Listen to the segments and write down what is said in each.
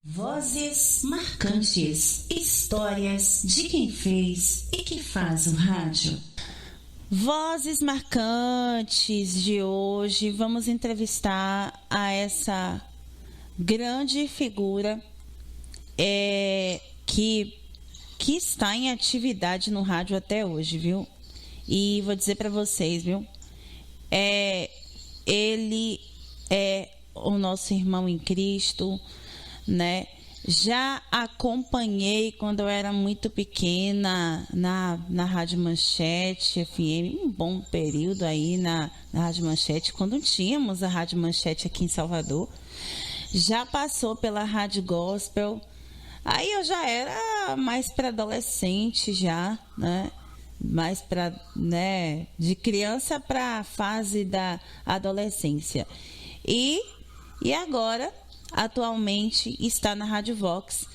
Vozes marcantes, histórias de quem fez e que faz o rádio. Vozes marcantes de hoje, vamos entrevistar a essa grande figura que está em atividade no rádio até hoje, viu? E vou dizer para vocês, viu? Ele é o nosso irmão em Cristo, né? Já acompanhei quando eu era muito pequena na Rádio Manchete FM, um bom período aí na Rádio Manchete, quando tínhamos a Rádio Manchete aqui em Salvador. Já passou pela Rádio Gospel, aí eu já era mais para adolescente já, né? Mais para, né, de criança para a fase da adolescência. E agora atualmente está na Rádio Vox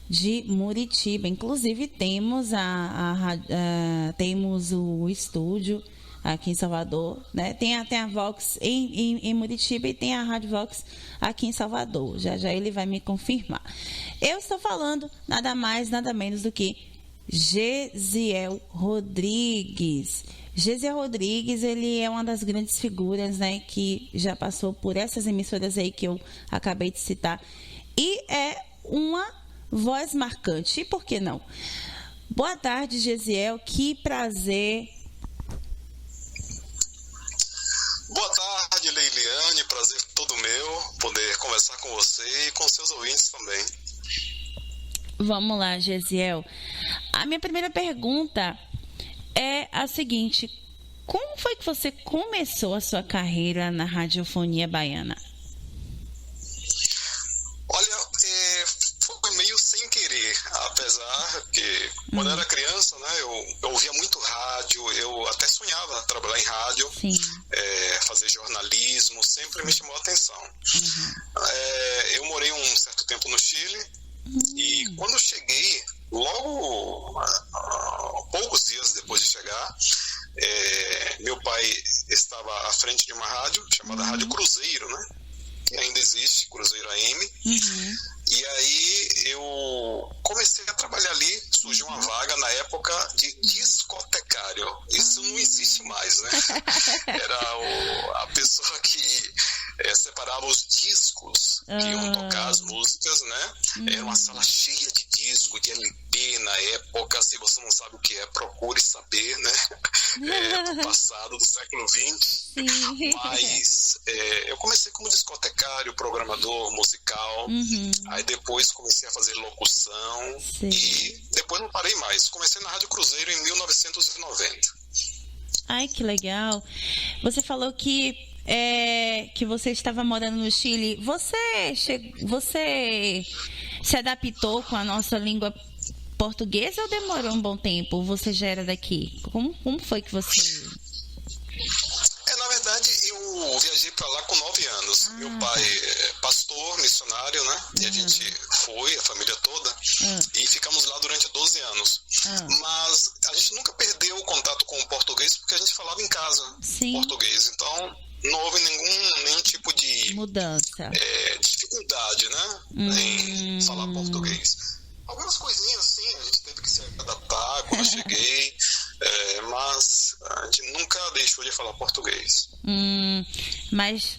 de Muritiba. Inclusive temos temos o estúdio aqui em Salvador, né? Tem a Vox em Muritiba e tem a Rádio Vox aqui em Salvador. Já ele vai me confirmar. Eu estou falando nada mais, nada menos do que Gesiel Rodrigues. Gesiel Rodrigues, ele é uma das grandes figuras, né, que já passou por essas emissoras aí que eu acabei de citar. E é uma voz marcante. E por que não? Boa tarde, Gesiel. Que prazer. Boa tarde, Leiliane. Prazer todo meu poder conversar com você e com seus ouvintes também. Vamos lá, Gesiel. A minha primeira pergunta é a seguinte: como foi que você começou a sua carreira na radiofonia baiana? Olha, foi meio sem querer, apesar que quando eu era criança, né, eu ouvia muito rádio, eu até sonhava trabalhar em rádio, fazer jornalismo, sempre me chamou a atenção. Eu morei um certo tempo no Chile e quando eu cheguei, logo poucos dias depois de chegar, meu pai estava à frente de uma rádio chamada Rádio Cruzeiro, né? Que ainda existe, Cruzeiro AM. E aí eu comecei a trabalhar ali, surgiu uma vaga na época de discotecário. Isso não existe mais, né? Era a pessoa que separava os discos que iam tocar as músicas, né? Era uma sala cheia de disco, de LP na época. Se você não sabe o que é, procure saber, né? Do passado, do século XX. Mas eu comecei como discotecário, programador musical. Aí depois comecei a fazer locução. E depois não parei mais. Comecei na Rádio Cruzeiro em 1990. Ai, que legal. Você falou que você estava morando no Chile. Você se adaptou com a nossa língua portuguesa ou demorou um bom tempo? Você já era daqui? Como foi que você... Na verdade, eu viajei para lá com 9 anos. Meu pai é pastor, missionário, né? E a gente foi, a família toda, e ficamos lá durante 12 anos. Mas a gente nunca perdeu o contato com o português, porque a gente falava em casa português. Então, não houve nenhum tipo de mudança, dificuldade, né? Em falar português. Algumas coisinhas assim, a gente teve que se adaptar quando eu cheguei, mas a gente nunca deixou de falar português. Mas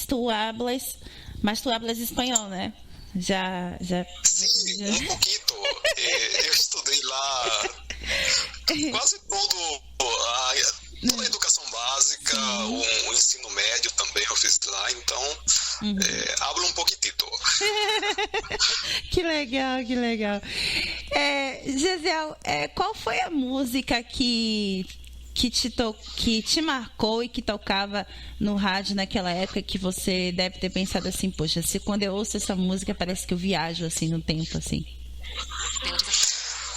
tu hablas espanhol, né? Já. Sim, um pouquinho. Eu estudei lá quase toda a educação básica, o ensino médio também eu fiz lá, então hablo um pouquinho. Que legal. Gesiel, qual foi a música que te marcou e que tocava no rádio naquela época, que você deve ter pensado assim, poxa, quando eu ouço essa música parece que eu viajo assim no tempo, assim?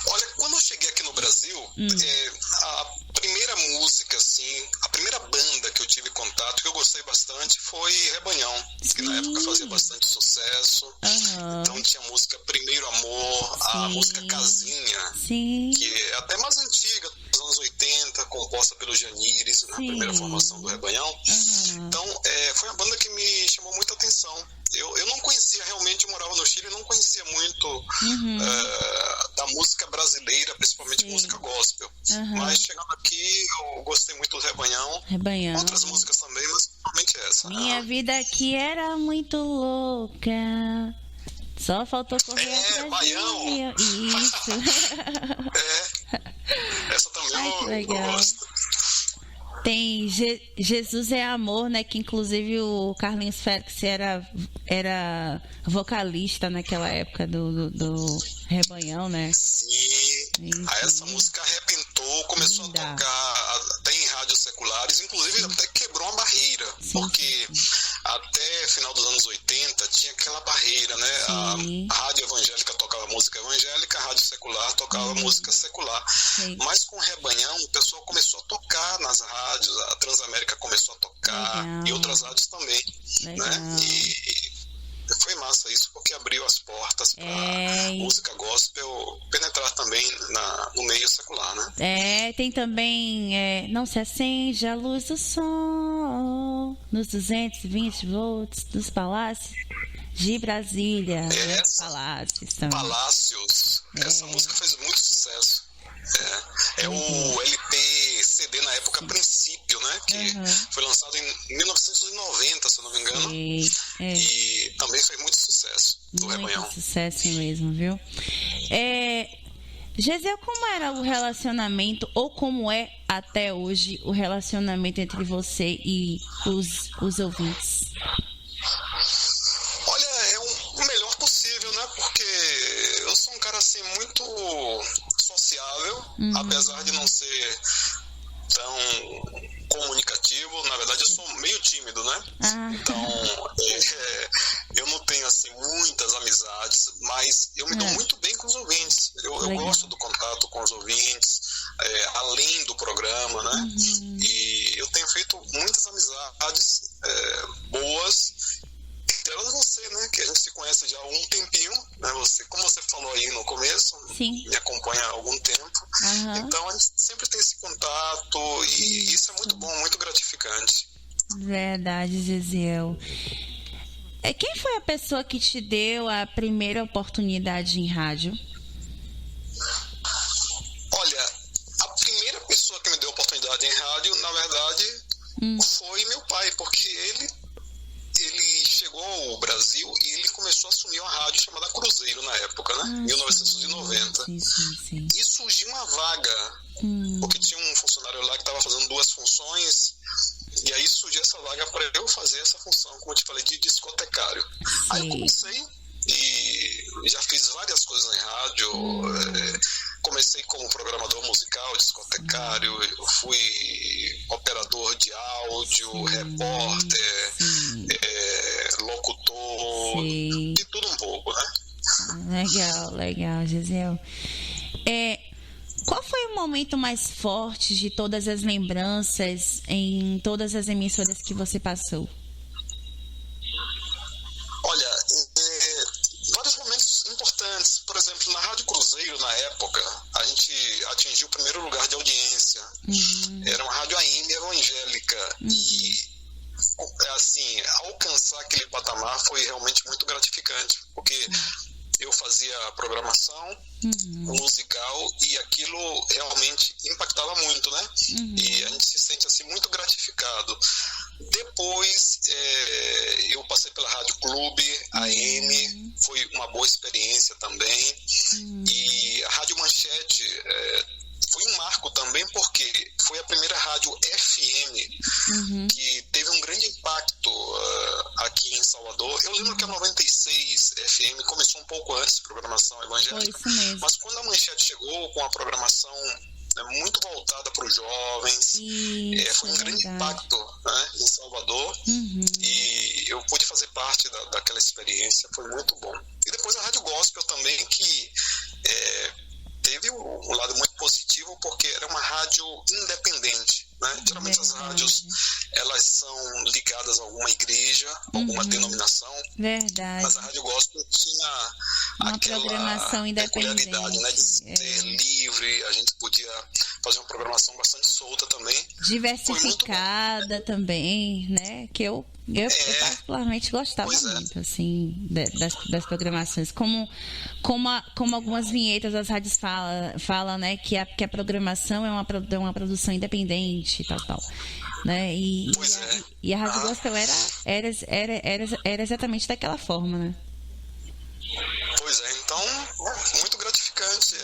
Olha, quando eu cheguei aqui no Brasil, a primeira música, assim, a primeira banda que eu tive contato, que eu gostei bastante, foi Rebanhão, que na época fazia bastante sucesso. Então tinha a música Primeiro Amor, a música Casinha, que é até mais antiga, dos anos 80, composta pelo Janires, na primeira formação do Rebanhão. Então, foi uma banda que me chamou muita atenção. Eu não conhecia realmente, eu morava no Chile, eu não conhecia muito da música brasileira, principalmente música gospel. Mas chegando aqui, eu gostei muito do Rebanhão. Outras músicas também, mas principalmente essa. Minha vida aqui era muito louca. Só faltou correr atrás Baião. Isso. Essa também eu gosto. Tem Jesus é Amor, né? Que inclusive o Carlinhos Félix era vocalista naquela época do Rebanhão, né? Sim. Essa música arrebentou, começou a tocar até em rádios seculares, inclusive até quebrou uma barreira, porque até final dos anos 80 tinha aquela barreira, né? A rádio evangélica tocava música evangélica, a rádio secular tocava música secular. Mas com o Rebanhão, o pessoal começou a tocar nas rádios, a Transamérica começou a tocar, e outras rádios também, né? E foi massa isso, porque abriu as portas para música gospel penetrar também no meio secular, né? Tem também Não se acende a luz do sol nos 220 volts dos palácios de Brasília. Palácios. Essa música fez muito sucesso. O LP CD na época Princípio, né? Que foi lançado em 1990, se eu não me engano. E também fez muito sucesso do Rebanhão. Muito sucesso mesmo, viu? Gesiel, como era o relacionamento, ou como é até hoje o relacionamento entre você e os ouvintes? Olha, é o melhor possível, né? Porque eu sou um cara assim muito sociável, apesar de não ser tão comunicativo. Na verdade, eu sou meio tímido, né? Então, eu não tenho assim muitas amizades, mas eu me dou muito bem com os ouvintes. Eu gosto do contato com os ouvintes, além do programa, né? E eu tenho feito muitas amizades boas. Delas você, né? Que a gente se conhece já há um tempinho, né? Como você falou aí no começo, me acompanha há algum tempo. Então a gente sempre tem esse contato e isso é muito bom, muito gratificante. Verdade, Gesiel. Quem foi a pessoa que te deu a primeira oportunidade em rádio? Olha, a primeira pessoa que me deu oportunidade em rádio, na verdade, foi meu pai, porque ele chegou ao Brasil e ele começou a assumir uma rádio chamada Cruzeiro na época, né? 1990. Sim. E surgiu uma vaga, porque tinha um funcionário lá que estava fazendo duas funções, e aí surgiu essa vaga para eu fazer essa função, como eu te falei, de discotecário. Aí eu comecei e já fiz várias coisas em rádio. Comecei como programador musical, discotecário, eu fui operador de áudio, repórter, locutor, de tudo um pouco, né? Legal, Gesiel. Qual foi o momento mais forte de todas as lembranças em todas as emissoras que você passou? Olha, vários momentos importantes. Por exemplo, na Rádio Cruzeiro, na época, a gente atingiu o primeiro lugar de audiência. Era uma rádio AM evangélica. E, assim, alcançar aquele patamar foi realmente muito gratificante, porque eu fazia programação musical e aquilo realmente impactava muito, né? E a gente se sente assim muito gratificado. Depois eu passei pela Rádio Clube AM, foi uma boa experiência também. E a Rádio Manchete foi um marco também, porque foi a primeira rádio FM que teve um grande impacto aqui em Salvador. Eu lembro que a 96 FM começou um pouco antes de programação evangélica, mas quando a Manchete chegou com a programação muito voltada para os jovens, foi um grande impacto, né, em Salvador, e eu pude fazer parte daquela experiência, foi muito bom. E depois a Rádio Gospel também, que teve um lado muito positivo, porque era uma rádio independente, né? Geralmente as rádios, elas são ligadas a alguma igreja, alguma denominação. Mas a Rádio Gospel tinha uma aquela programação independente, peculiaridade, né, de ser livre, a gente podia fazer uma programação bastante solta também. Diversificada também, né? Que eu particularmente gostava muito, assim, das programações. Como algumas vinhetas das rádios falam, né? Que a programação é uma produção independente e tal. Né? E a Rádio Gospel era exatamente daquela forma, né? Pois é, então, muito gratificante.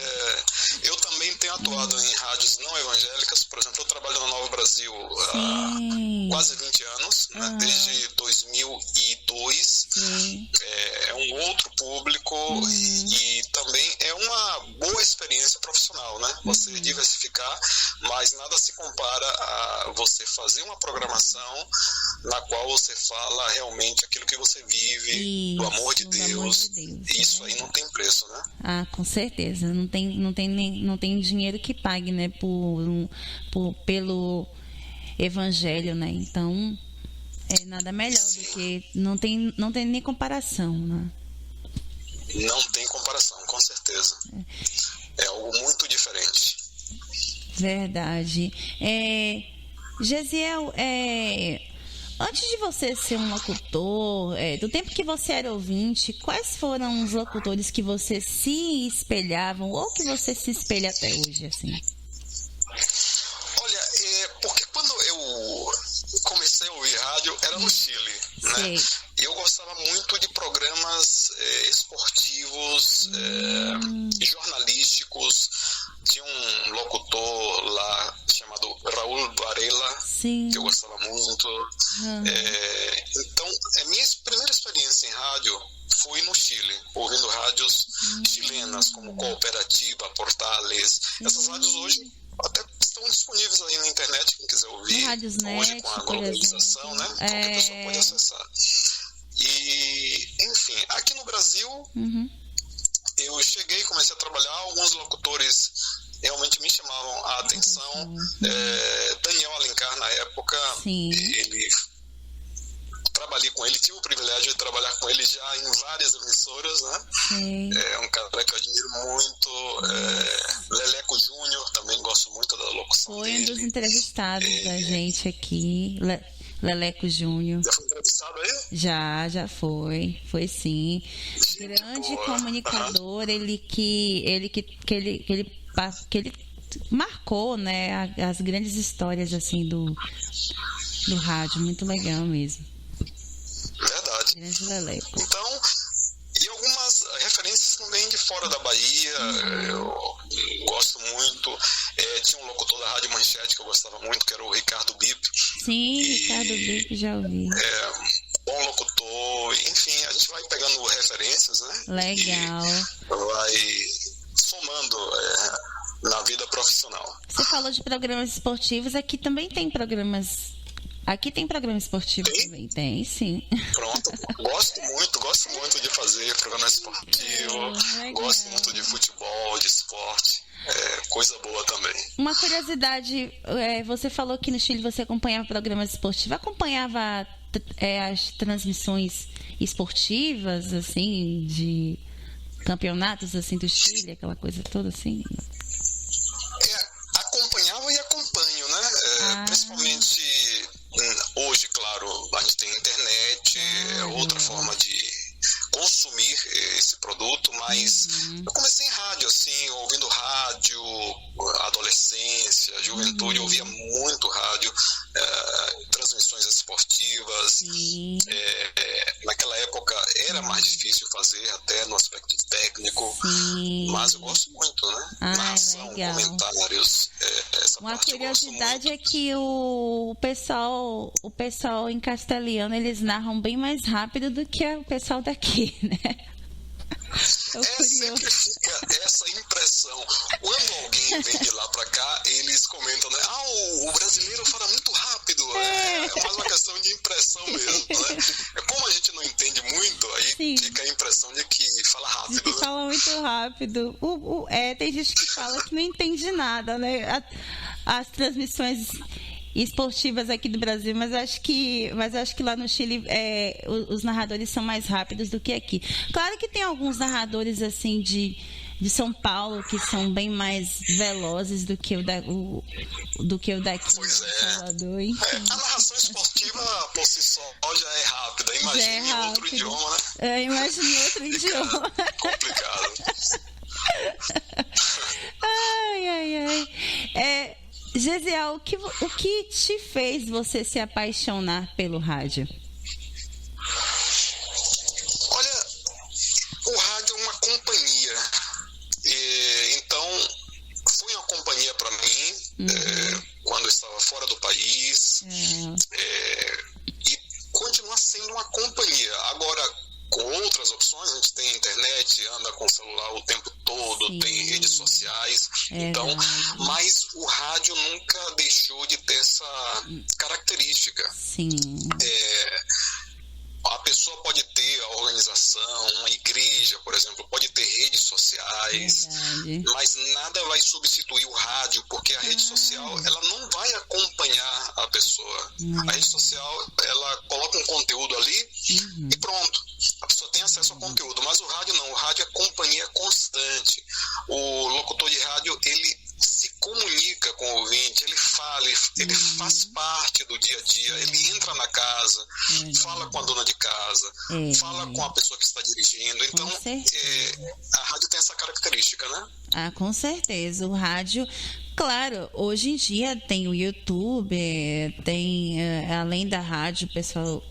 Eu também tenho atuado em rádios não evangélicas. Por exemplo, eu trabalho na Nova Brasil há quase 20 anos, né? Desde 2002. É um outro público e também é uma boa experiência profissional, né? Você diversificar, mas nada se compara a você fazer uma programação na qual você fala realmente aquilo que você vive, do amor de Deus. Isso aí não tem preço, né? Ah, com certeza. Não tem dinheiro que pague, né? Pelo evangelho, né? Então, é nada melhor do que... Não tem nem comparação, né? Não tem comparação, com certeza. É algo muito diferente. Verdade. Gesiel, antes de você ser um locutor, do tempo que você era ouvinte, quais foram os locutores que você se espelhavam ou que você se espelha até hoje, assim? Olha, porque quando eu comecei a ouvir rádio, era no Chile, né? E eu gostava muito de programas esportivos, jornalísticos. Tinha um locutor lá chamado Raul Varela, que eu gostava muito. Então, a minha primeira experiência em rádio foi no Chile, ouvindo rádios chilenas como Cooperativa, Portales. Essas rádios hoje até estão disponíveis aí na internet, quem quiser ouvir. Rádios hoje net, com a globalização, né? Qualquer pessoa pode acessar. E, enfim, aqui no Brasil, eu cheguei, comecei a trabalhar, alguns locutores realmente me chamavam a atenção. Daniel Alencar, na época, trabalhei com ele, tive o privilégio de trabalhar com ele já em várias emissoras, né? É um cara que eu admiro muito. Leleco Júnior, também gosto muito da locução dele. Foi um dos entrevistados da gente aqui, Leleco Júnior. Já foi entrevistado aí? Já foi. Foi sim. Grande comunicador, ele marcou, né, as grandes histórias assim do rádio, muito legal mesmo. Verdade. Grande Leleco. Então, e algumas referências também de fora da Bahia, eu gosto muito. Tinha um locutor da Rádio Manchete que eu gostava muito, que era o Ricardo Bip. Sim, Ricardo Bip, já ouvi. Bom locutor, enfim, a gente vai pegando referências, né? Legal. E vai somando na vida profissional. Você falou de programas esportivos, aqui também tem programas. Aqui tem programa esportivo também, tem, sim. Pronto, gosto muito de fazer programa esportivo, gosto muito de futebol, de esporte, coisa boa também. Uma curiosidade, você falou que no Chile você acompanhava programas esportivos, acompanhava as transmissões esportivas, assim, de campeonatos, assim, do Chile, aquela coisa toda, assim? Acompanhava e acompanho, né? Principalmente hoje, claro, a gente tem internet, outra forma de consumir esse produto, mas eu comecei em rádio, assim, ouvindo rádio, adolescência, juventude, eu ouvia muito rádio, transmissões esportivas. Naquela época era mais difícil fazer, até no aspecto técnico, mas eu gosto muito, né? Narração, comentários, essa Uma parte curiosidade é que o pessoal em castelhano, eles narram bem mais rápido do que o pessoal daqui, né? Sempre fica essa impressão. Quando alguém vem de lá pra cá, eles comentam, né? O brasileiro fala muito rápido. É mais uma questão de impressão mesmo, né? Como a gente não entende muito, aí fica a impressão de que fala rápido. Né? Fala muito rápido. Tem gente que fala que não entende nada, né? As transmissões esportivas aqui do Brasil, mas acho que lá no Chile os narradores são mais rápidos do que aqui. Claro que tem alguns narradores assim de de São Paulo, que são bem mais velozes do que o daqui pois de Salvador. A narração esportiva por si só já é rápida. Imagine outro idioma, né? Imagine outro idioma. Complicado. Ai. Gesiel, o que te fez você se apaixonar pelo rádio? Olha, o rádio é uma companhia. Então, foi uma companhia para mim quando eu estava fora do país. E continua sendo uma companhia. Agora, com outras opções, a gente tem internet, anda com o celular o tempo todo, sim, tem redes sociais, mas o rádio nunca deixou de ter essa característica. Sim. A pessoa pode ter a organização, uma igreja, por exemplo, pode ter redes sociais, mas nada vai substituir o rádio, porque a rede social, ela não vai acompanhar a pessoa. A rede social, ela coloca um conteúdo ali e pronto. A pessoa tem acesso ao conteúdo, mas o rádio não. O rádio é companhia constante. O locutor de rádio, ele se comunica com o ouvinte, ele fala, ele faz parte do dia a dia, ele entra na casa, fala com a dona de casa, fala com a pessoa que está dirigindo. Então, a rádio tem essa característica, né? Com certeza. O rádio, claro, hoje em dia tem o YouTube, tem, além da rádio, o pessoal...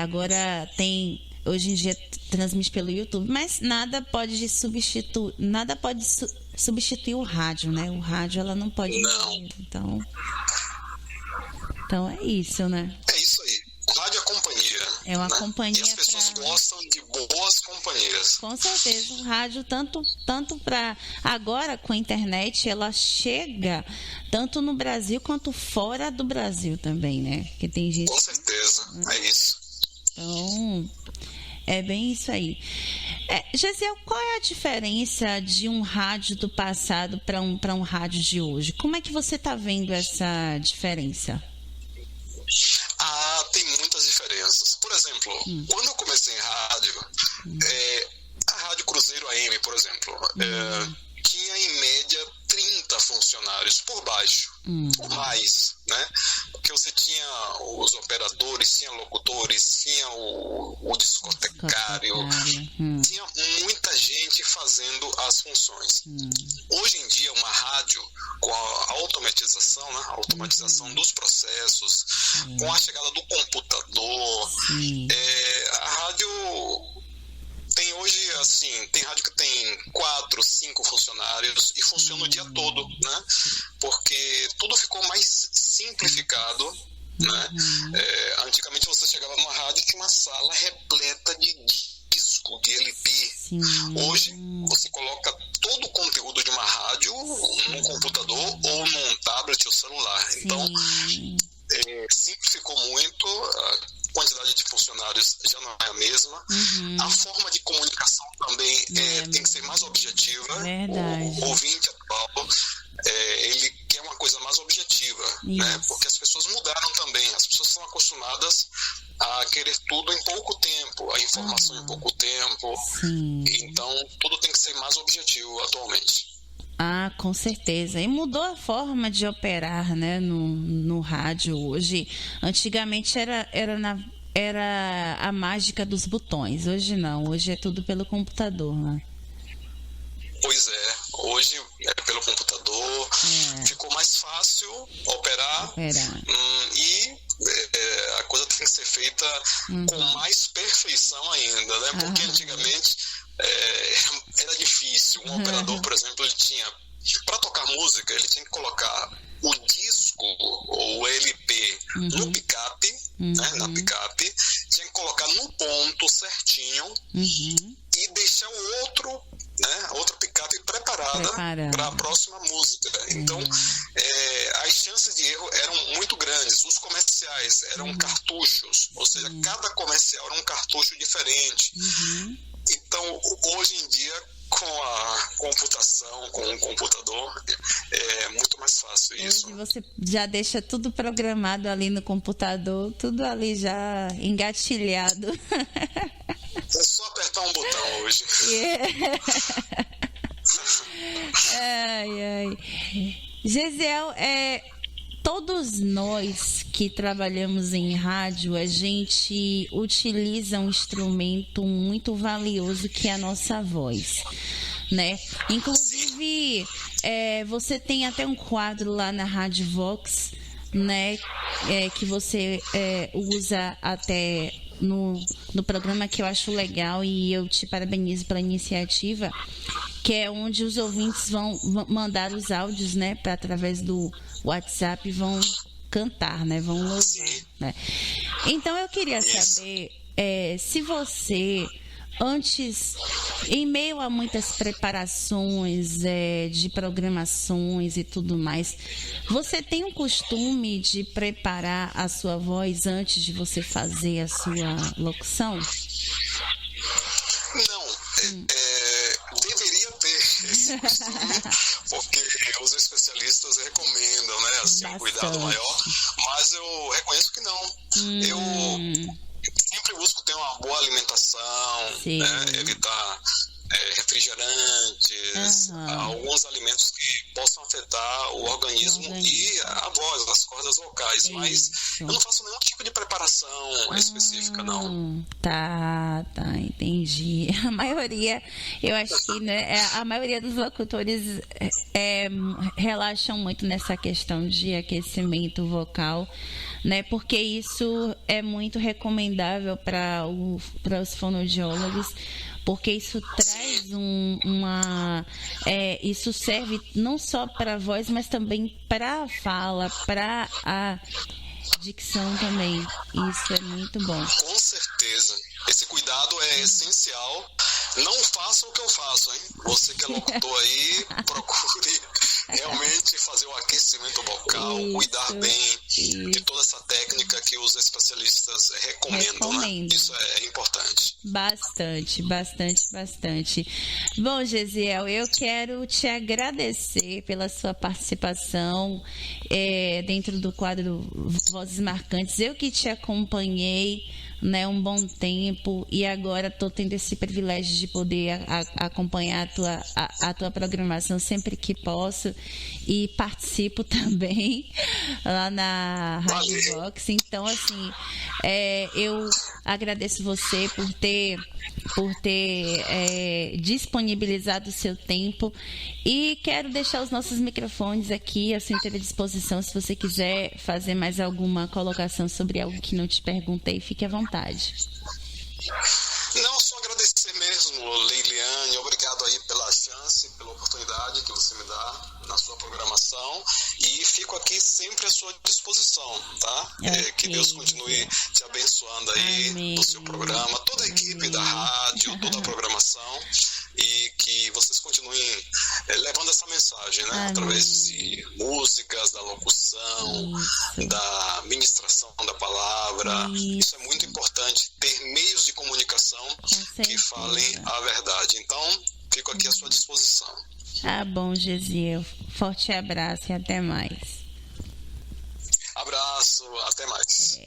agora tem, hoje em dia transmite pelo YouTube, mas nada pode substituir o rádio, né? O rádio, ela não pode... Não. Então é isso, né? É isso aí. O rádio é companhia. É uma companhia. E as pessoas gostam de boas companhias. Com certeza. O rádio, tanto para... Agora, com a internet, ela chega tanto no Brasil quanto fora do Brasil também, né? Que tem gente... Com certeza. É isso. Então, é bem isso aí. Gesiel, qual é a diferença de um rádio do passado para um rádio de hoje? Como é que você está vendo essa diferença? Tem muitas diferenças. Por exemplo, quando eu comecei em rádio, a Rádio Cruzeiro AM, por exemplo, tinha em média 30 funcionários por baixo, por mais, né? Porque você tinha os operadores, tinha locutores, tinha o discotecário, tinha muita gente fazendo as funções. Hoje em dia, uma rádio, com a automatização, né? A automatização dos processos, com a chegada do computador, a rádio... Tem hoje, assim, tem rádio que tem 4, 5 funcionários e funciona o dia todo, né? Porque tudo ficou mais simplificado, né? Antigamente você chegava numa rádio e tinha uma sala repleta de disco, de LP. Hoje você coloca todo o conteúdo de uma rádio num computador ou num tablet ou celular. Então, simplificou muito. A quantidade de funcionários já não é a mesma. A forma de comunicação também tem que ser mais objetiva. O ouvinte atual, ele quer uma coisa mais objetiva, né? Porque as pessoas mudaram também. As pessoas são acostumadas a querer tudo em pouco tempo, a informação em pouco tempo. Então, tudo tem que ser mais objetivo atualmente. Com certeza. E mudou a forma de operar, né, no rádio hoje. Antigamente era a mágica dos botões. Hoje não. Hoje é tudo pelo computador, né? Pois é. Hoje é pelo computador. Ficou mais fácil operar. E a coisa tem que ser feita com mais perfeição ainda, né? Porque antigamente... era difícil. Um operador, por exemplo, ele tinha, para tocar música, ele tinha que colocar o disco ou o LP no picape, né, na picape, tinha que colocar no ponto certinho e deixar o outro, né, outra picape preparada para a próxima música. Então, as chances de erro eram muito grandes. Os comerciais eram cartuchos, ou seja, cada comercial era um cartucho diferente. Então, hoje em dia, com a computação, com o computador, é muito mais fácil isso. Hoje você já deixa tudo programado ali no computador, tudo ali já engatilhado. É só apertar um botão hoje. Gesiel, todos nós que trabalhamos em rádio, a gente utiliza um instrumento muito valioso que é a nossa voz, né? Inclusive, você tem até um quadro lá na Rádio Vox, né? Que você usa até no programa, que eu acho legal, e eu te parabenizo pela iniciativa, que é onde os ouvintes vão mandar os áudios, né, através do WhatsApp, vão cantar, né, vão louvar, né? Então eu queria saber se você, antes, em meio a muitas preparações de programações e tudo mais, você tem o costume de preparar a sua voz antes de você fazer a sua locução? Não, deveria ter esse costume, porque os especialistas recomendam, né, assim, um cuidado maior, mas eu reconheço que não. Eu sempre busco ter uma boa alimentação, né, evitar refrigerantes, alguns alimentos que possam afetar o organismo e a voz, as cordas vocais, mas eu não faço nenhum tipo de preparação específica, não. Tá, entendi. A maioria, eu acho que, né, a maioria dos locutores relaxam muito nessa questão de aquecimento vocal, né, porque isso é muito recomendável para os fonoaudiólogos, porque isso traz isso serve não só para a voz, mas também para a fala, para a dicção também. Isso é muito bom. Com certeza. Esse cuidado é essencial. Não faça o que eu faço, hein? Você que é locutor aí, procure realmente fazer o aquecimento vocal, cuidar bem de toda essa técnica que os especialistas recomendam. Né? Isso é importante. Bastante. Bom, Gesiel, eu quero te agradecer pela sua participação dentro do quadro Vozes Marcantes. Eu que te acompanhei, né, um bom tempo, e agora estou tendo esse privilégio de poder acompanhar a tua programação sempre que posso, e participo também lá na Rádio Vox. Então, assim, eu agradeço você por ter disponibilizado o seu tempo, e quero deixar os nossos microfones aqui à sua inteira disposição. Se você quiser fazer mais alguma colocação sobre algo que não te perguntei, fique à vontade. Não, só agradecer mesmo, Leiliane. Obrigado aí pela chance, pela oportunidade que você me dá na sua programação, e fico aqui sempre à sua disposição, tá? Que Deus continue te abençoando aí no seu programa, toda a equipe da rádio, toda a programação, e que vocês continuem levando essa mensagem, né? Através de músicas, da locução, da ministração da palavra. Isso é muito importante, ter meios de comunicação que falem a verdade. Então, fico aqui à sua disposição. Tá bom, Gesiel. Forte abraço e até mais. Abraço, até mais.